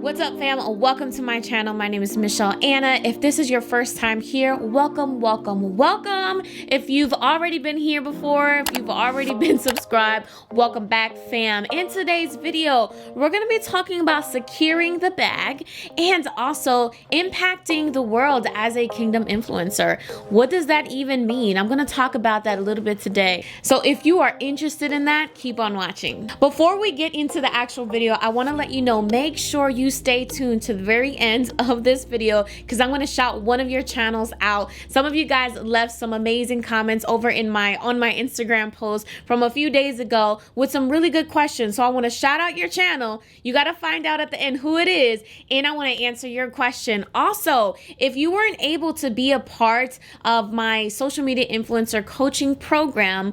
What's up, fam? Welcome to my channel. My name is MichelleAna. If this is your first time here, welcome, welcome, welcome. If you've already been here before, if you've already been subscribed, welcome back, fam. In today's video, we're going to be talking about securing the bag and also impacting the world as a kingdom influencer. What does that even mean? I'm going to talk about that a little bit today. So if you are interested in that, keep on watching. Before we get into the actual video, I want to let you know, make sure you stay tuned to the very end of this video because I'm going to shout one of your channels out. Some of you guys left some amazing comments over on my Instagram post from a few days ago with some really good questions. So I want to shout out your channel. You got to find out at the end who it is, and I want to answer your question. Also, if you weren't able to be a part of my social media influencer coaching program,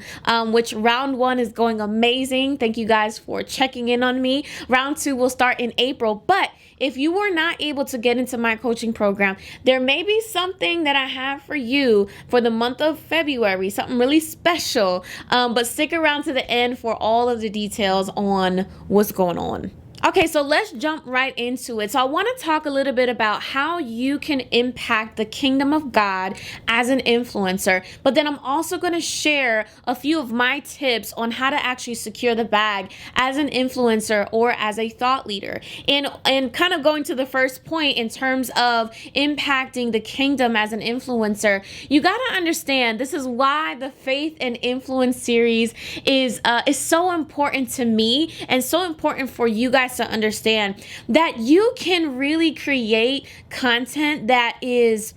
which round 1 is going amazing. Thank you guys for checking in on me. Round 2 will start in April, but if you were not able to get into my coaching program, there may be something that I have for you for the month of February, something really special. But stick around to the end for all of the details on what's going on. Okay, so let's jump right into it. So I want to talk a little bit about how you can impact the kingdom of God as an influencer, but then I'm also going to share a few of my tips on how to actually secure the bag as an influencer or as a thought leader. And kind of going to the first point in terms of impacting the kingdom as an influencer, you got to understand this is why the Faith and Influence series is so important to me and so important for you guys to understand that you can really create content that is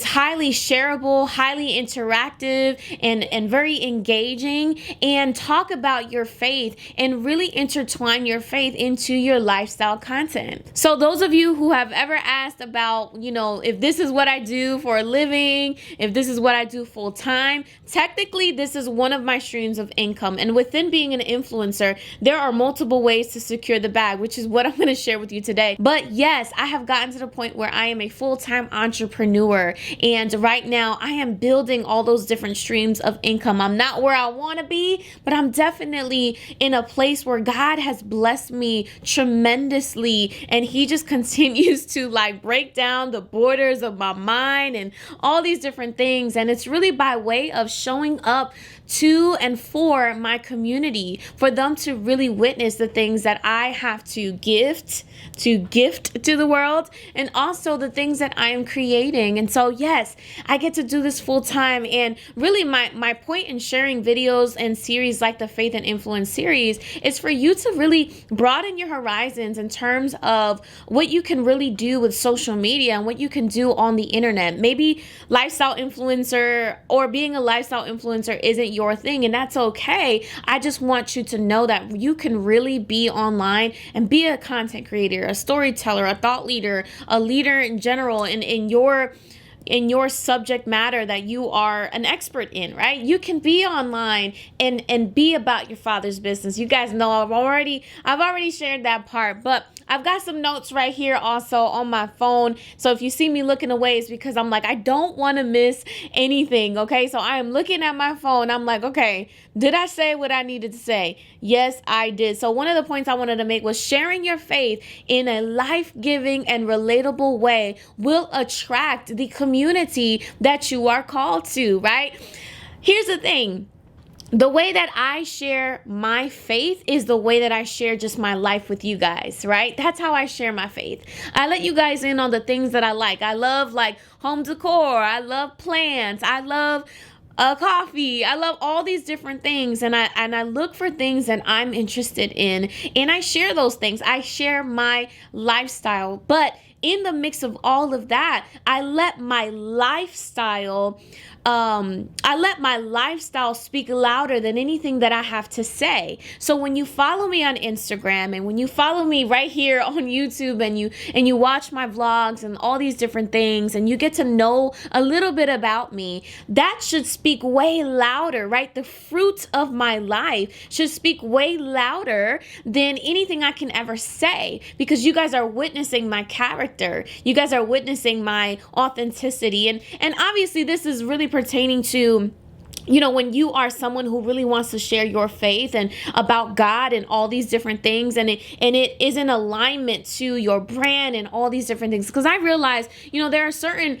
highly shareable, highly interactive, and very engaging, and talk about your faith and really intertwine your faith into your lifestyle content. So those of you who have ever asked about, if this is what I do for a living, if this is what I do full time, technically this is one of my streams of income. And within being an influencer, there are multiple ways to secure the bag, which is what I'm going to share with you today. But yes, I have gotten to the point where I am a full-time entrepreneur. And right now I am building all those different streams of income. I'm not where I want to be, but I'm definitely in a place where God has blessed me tremendously. And he just continues to break down the borders of my mind and all these different things. And it's really by way of showing up to and for my community, for them to really witness the things that I have to gift to the world, and also the things that I am creating. And so yes, I get to do this full time. And really my point in sharing videos and series like the Faith and Influence series is for you to really broaden your horizons in terms of what you can really do with social media and what you can do on the internet. Maybe lifestyle influencer or being a lifestyle influencer isn't your thing, and that's okay. I just want you to know that you can really be online and be a content creator, a storyteller, a thought leader, a leader in general, in your subject matter that you are an expert in, right? You can be online and be about your Father's business. You guys know I've already shared that part, but I've got some notes right here also on my phone. So if you see me looking away, it's because I'm I don't want to miss anything. Okay. So I am looking at my phone. I'm okay, did I say what I needed to say? Yes, I did. So one of the points I wanted to make was sharing your faith in a life-giving and relatable way will attract the community that you are called to, right? Here's the thing. The way that I share my faith is the way that I share just my life with you guys, right? That's how I share my faith. I let you guys in on the things that I like. I love home decor. I love plants. I love coffee. I love all these different things, and I look for things that I'm interested in, and I share those things. I share my lifestyle, but in the mix of all of that, I let my lifestyle speak louder than anything that I have to say. So when you follow me on Instagram and when you follow me right here on YouTube and you watch my vlogs and all these different things and you get to know a little bit about me, that should speak way louder, right? The fruit of my life should speak way louder than anything I can ever say, because you guys are witnessing my character. You guys are witnessing my authenticity. And obviously this is really pertaining to when you are someone who really wants to share your faith and about God and all these different things, and it is in alignment to your brand and all these different things. Because I realize, there are certain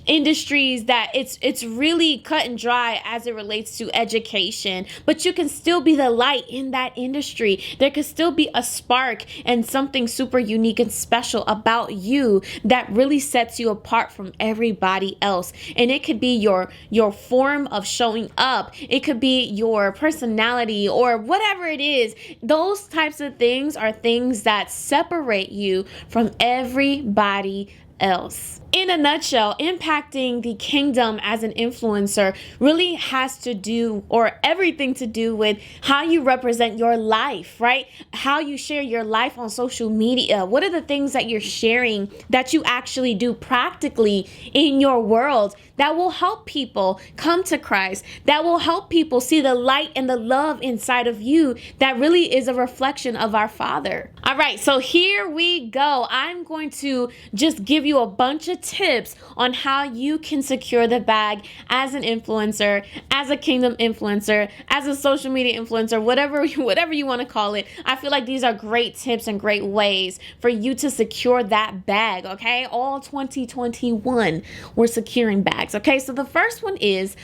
industries that it's really cut and dry as it relates to education, but you can still be the light in that industry. There could still be a spark and something super unique and special about you that really sets you apart from everybody else. And it could be your form of showing up. It could be your personality or whatever it is. Those types of things are things that separate you from everybody else. In a nutshell, impacting the kingdom as an influencer really has to do, or everything to do, with how you represent your life, right? How you share your life on social media. What are the things that you're sharing that you actually do practically in your world that will help people come to Christ, that will help people see the light and the love inside of you that really is a reflection of our Father. All right, so here we go. I'm going to just give you a bunch of tips on how you can secure the bag as an influencer, as a kingdom influencer, as a social media influencer, whatever you want to call it. I feel like these are great tips and great ways for you to secure that bag, okay? All 2021, we're securing bags, okay? So the first one is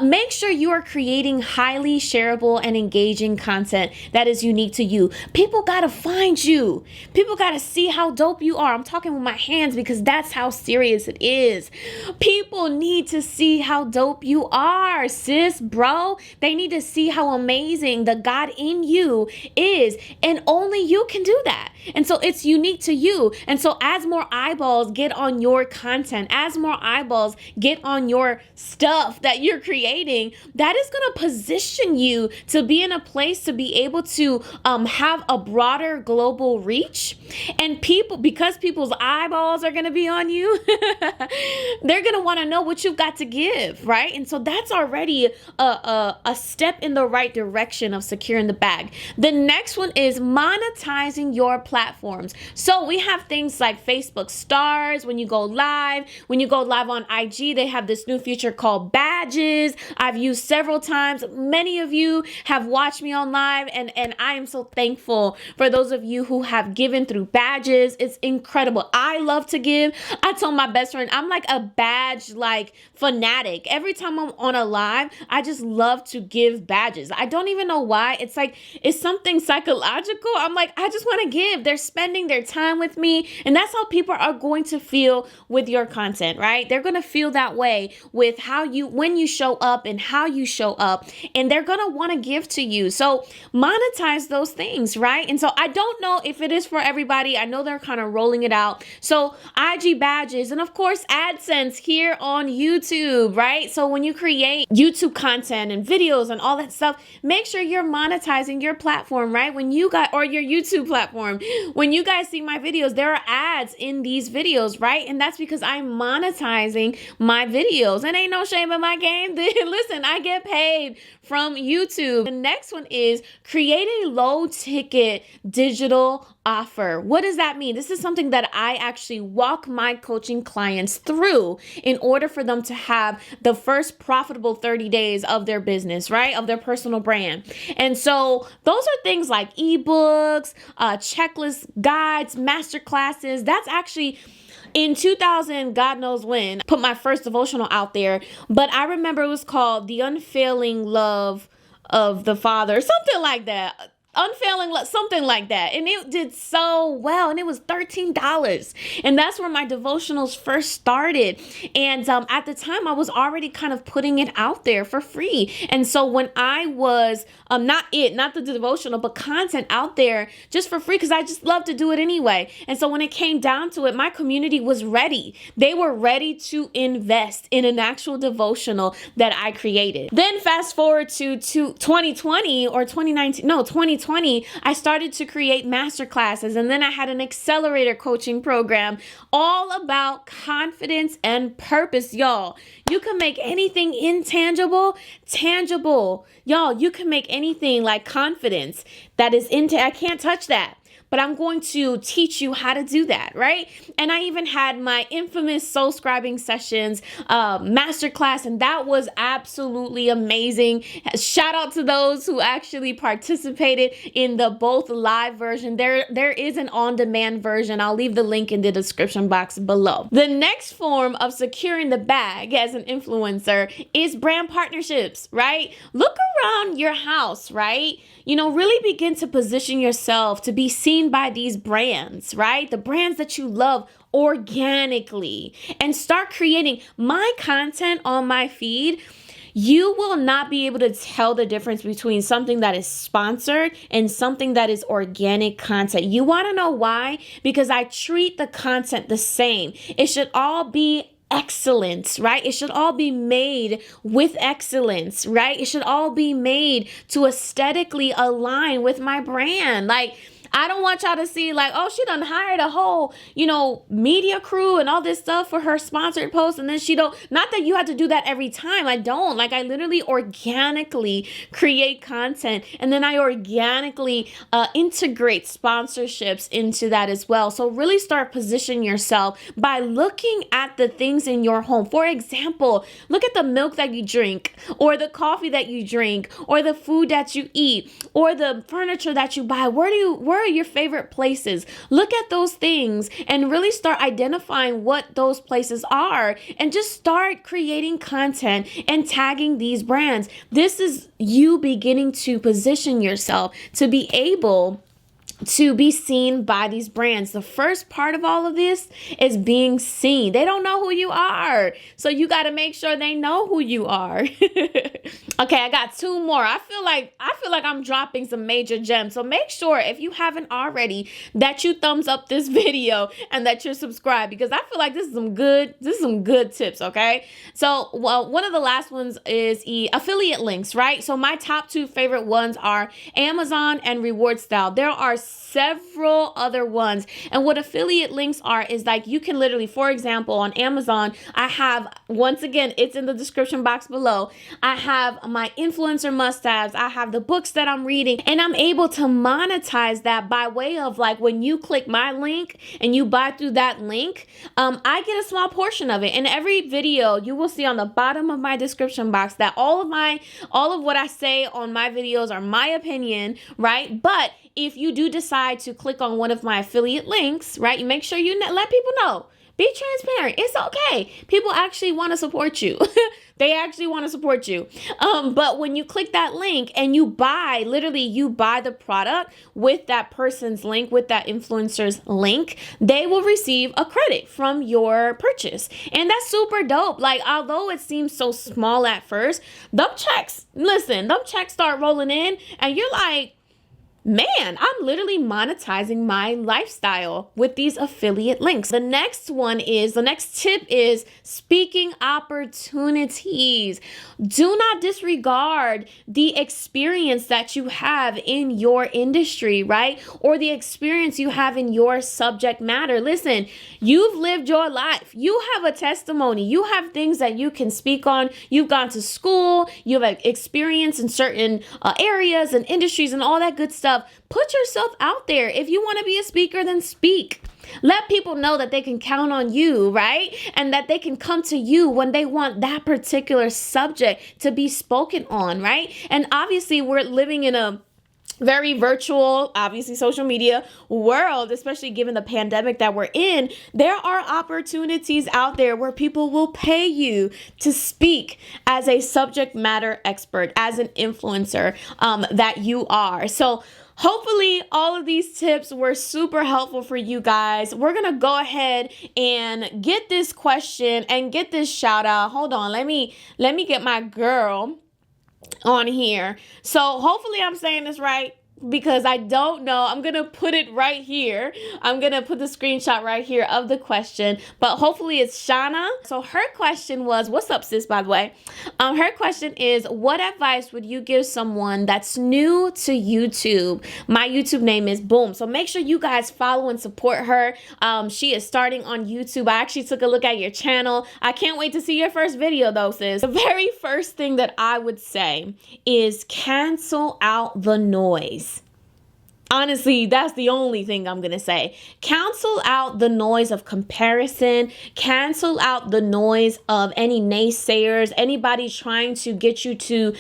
make sure you are creating highly shareable and engaging content that is unique to you. People got to find you. People got to see how dope you are. I'm talking with my hands because that's how serious it is. People need to see how dope you are, sis, bro. They need to see how amazing the God in you is, and only you can do that. And so it's unique to you. And so as more eyeballs get on your content, as more eyeballs get on your stuff that you're creating, that is going to position you to be in a place to be able to have a broader global reach. And because people's eyeballs are going to be on you, they're going to want to know what you've got to give, right? And so that's already a step in the right direction of securing the bag. The next one is monetizing your platforms. So we have things like Facebook stars when you go live. When you go live on IG, they have this new feature called badges. I've used several times. Many of you have watched me on live, and I am so thankful for those of you who have given through badges. It's incredible. I love to give. I told my best friend, I'm like a badge fanatic. Every time I'm on a live, I just love to give badges. I don't even know why. It's something psychological. I'm like, I just want to give. They're spending their time with me. And that's how people are going to feel with your content, right? They're going to feel that way with when you show up and how you show up, and they're going to want to give to you. So monetize those things, right? And so I don't know if it is for everybody. I know they're kind of rolling it out. So IG badges, and of course AdSense here on YouTube, right? So when you create YouTube content and videos and all that stuff, make sure you're monetizing your platform, right? Or your YouTube platform. When you guys see my videos, there are ads in these videos, right? And that's because I'm monetizing my videos. And ain't no shame in my game. Listen, I get paid from YouTube. The next one is create a low ticket digital offer. What does that mean? This is something that I actually walk my coaching clients through in order for them to have the first profitable 30 days of their business, right? Of their personal brand. And so those are things like ebooks, checklists, guides, masterclasses. That's actually in 2000, God knows when, put my first devotional out there. But I remember it was called The Unfailing Love of the Father, something like that. Unfailing, something like that. And it did so well. And it was $13. And that's where my devotionals first started. And at the time, I was already kind of putting it out there for free. And so when I was, not the devotional, but content out there just for free, because I just love to do it anyway. And so when it came down to it, my community was ready. They were ready to invest in an actual devotional that I created. Then fast forward to 2020 or 2019, no, 2020, I started to create masterclasses, and then I had an accelerator coaching program all about confidence and purpose, y'all. You can make anything intangible tangible. Y'all, you can make anything like confidence that is I can't touch that. but I'm going to teach you how to do that, right? And I even had my infamous soul scribing sessions masterclass, and that was absolutely amazing. Shout out to those who actually participated in the both live version. There is an on-demand version. I'll leave the link in the description box below. The next form of securing the bag as an influencer is brand partnerships, right? Look around your house, right? Really begin to position yourself to be seen by these brands, right? The brands that you love organically, and start creating my content on my feed. You will not be able to tell the difference between something that is sponsored and something that is organic content. You want to know why? Because I treat the content the same. It should all be excellence, right? It should all be made with excellence, right? It should all be made to aesthetically align with my brand. Like, I don't want y'all to see like, oh, she done hired a whole, media crew and all this stuff for her sponsored posts. And then not that you have to do that every time. I don't. Like, I literally organically create content, and then I organically integrate sponsorships into that as well. So really start positioning yourself by looking at the things in your home. For example, look at the milk that you drink, or the coffee that you drink, or the food that you eat, or the furniture that you buy. Where are your favorite places? Look at those things and really start identifying what those places are, and just start creating content and tagging these brands. This is you beginning to position yourself to be able to be seen by these brands. The first part of all of this is being seen. They don't know who you are, so you got to make sure they know who you are. Okay, I got two more. I feel like I'm dropping some major gems. So make sure, if you haven't already, that you thumbs up this video and that you're subscribed, because I feel like this is some good tips, okay? So, one of the last ones is affiliate links, right? So my top two favorite ones are Amazon and Reward Style. There are several other ones. And what affiliate links are is like, you can literally, for example, on Amazon, I have, once again, it's in the description box below, I have my influencer must-haves, I have the books that I'm reading, and I'm able to monetize that by way of, like, when you click my link and you buy through that link, I get a small portion of it. In every video, you will see on the bottom of my description box that all of what I say on my videos are my opinion, right? But if you do decide to click on one of my affiliate links, right, you make sure you let people know. Be transparent. It's okay. People actually want to support you. They actually want to support you. But when you click that link and you buy the product with that person's link, with that influencer's link, they will receive a credit from your purchase. And that's super dope. Like, although it seems so small at first, them checks start rolling in, and you're like, man, I'm literally monetizing my lifestyle with these affiliate links. The next tip is speaking opportunities. Do not disregard the experience that you have in your industry, right? Or the experience you have in your subject matter. Listen, you've lived your life. You have a testimony. You have things that you can speak on. You've gone to school. You have experience in certain areas and industries and all that good stuff. Put yourself out there. If you want to be a speaker, then speak. Let people know that they can count on you, right? And that they can come to you when they want that particular subject to be spoken on, right? And obviously, we're living in a very virtual, obviously social media world, especially given the pandemic that we're in. There are opportunities out there where people will pay you to speak as a subject matter expert, as an influencer that you are. So hopefully all of these tips were super helpful for you guys. We're going to go ahead and get this question and get this shout out. Hold on. Let me get my girl on here. So hopefully I'm saying this right, because I don't know. I'm going to put it right here. I'm going to put the screenshot right here of the question, but hopefully it's Shauna. So her question was, what's up, sis, by the way? Her question is, what advice would you give someone that's new to YouTube? My YouTube name is Boom. So make sure you guys follow and support her. She is starting on YouTube. I actually took a look at your channel. I can't wait to see your first video though, sis. The very first thing that I would say is cancel out the noise. Honestly, that's the only thing I'm going to say. Cancel out the noise of comparison. Cancel out the noise of any naysayers, anybody trying to get you to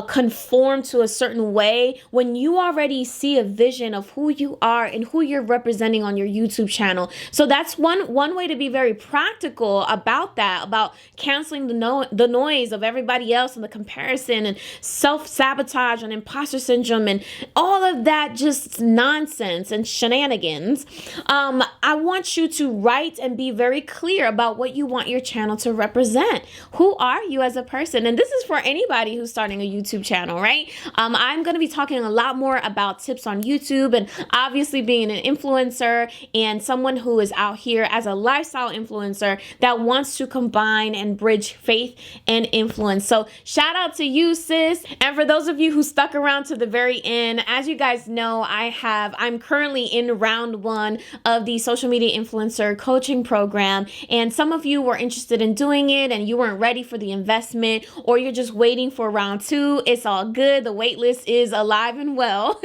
conform to a certain way when you already see a vision of who you are and who you're representing on your YouTube channel. So that's one way to be very practical about that, about canceling the noise of everybody else and the comparison and self-sabotage and imposter syndrome and all of that just nonsense and shenanigans. I want you to write and be very clear about what you want your channel to represent. Who are you as a person? And this is for anybody who's starting a YouTube channel, right? I'm going to be talking a lot more about tips on YouTube and obviously being an influencer and someone who is out here as a lifestyle influencer that wants to combine and bridge faith and influence. So shout out to you, sis. And for those of you who stuck around to the very end, as you guys know, I'm currently in round 1 of the social media influencer coaching program. And some of you were interested in doing it and you weren't ready for the investment, or you're just waiting for round 2. It's all good. The waitlist is alive and well.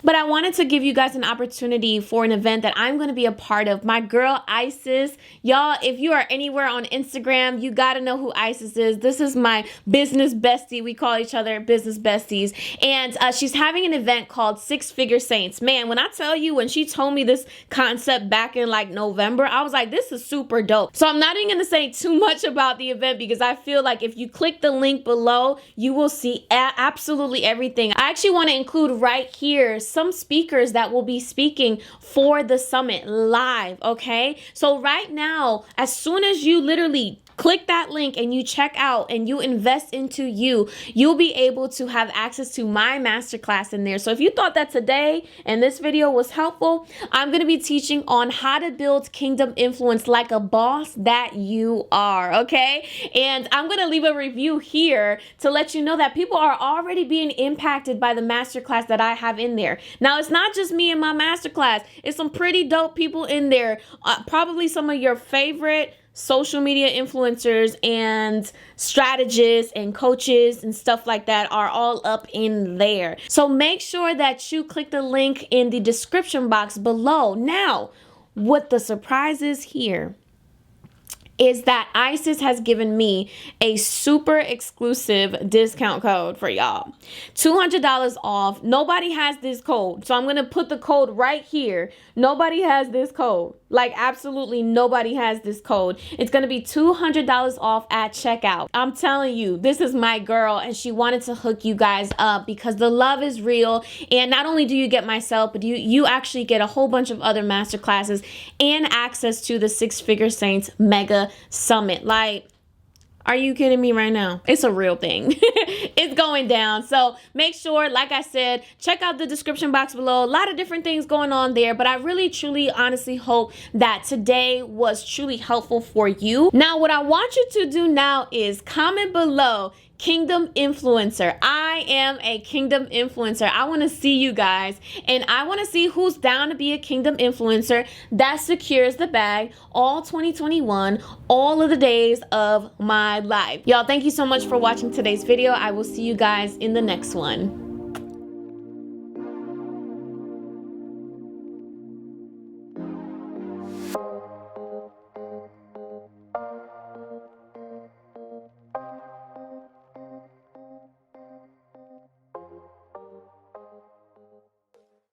But I wanted to give you guys an opportunity for an event that I'm going to be a part of. My girl, Isis. Y'all, if you are anywhere on Instagram, you got to know who Isis is. This is my business bestie. We call each other business besties. And she's having an event called Six Figure Saints. Man, when I tell you, when she told me this concept back in like November, I was like, this is super dope. So I'm not even going to say too much about the event because I feel like if you click the link below, you will see absolutely everything. I actually want to include right here some speakers that will be speaking for the summit live, okay? So right now, as soon as you literally click that link and you check out and you invest into you'll be able to have access to my masterclass in there. So if you thought that today and this video was helpful, I'm going to be teaching on how to build kingdom influence like a boss that you are, okay? And I'm going to leave a review here to let you know that people are already being impacted by the masterclass that I have in there. Now, it's not just me and my masterclass. It's some pretty dope people in there. Probably some of your favorite social media influencers and strategists and coaches and stuff like that are all up in there. So make sure that you click the link in the description box below. Now, what the surprise is here is that Isis has given me a super exclusive discount code for y'all. $200 off. Nobody has this code. So I'm going to put the code right here. Nobody has this code. Like absolutely nobody has this code. It's going to be $200 off at checkout. I'm telling you, this is my girl and she wanted to hook you guys up because the love is real. And not only do you get myself, but you actually get a whole bunch of other masterclasses and access to the Six Figure Saints Mega Summit. Like, are you kidding me right now? It's a real thing. It's going down. So make sure, like I said, check out the description box below. A lot of different things going on there, but I really, truly, honestly hope that today was truly helpful for you. Now, what I want you to do now is comment below, Kingdom Influencer. I am a Kingdom Influencer. I want to see you guys, and I want to see who's down to be a Kingdom Influencer that secures the bag all 2021, all of the days of my life. Y'all, thank you so much for watching today's video. I will see you guys in the next one.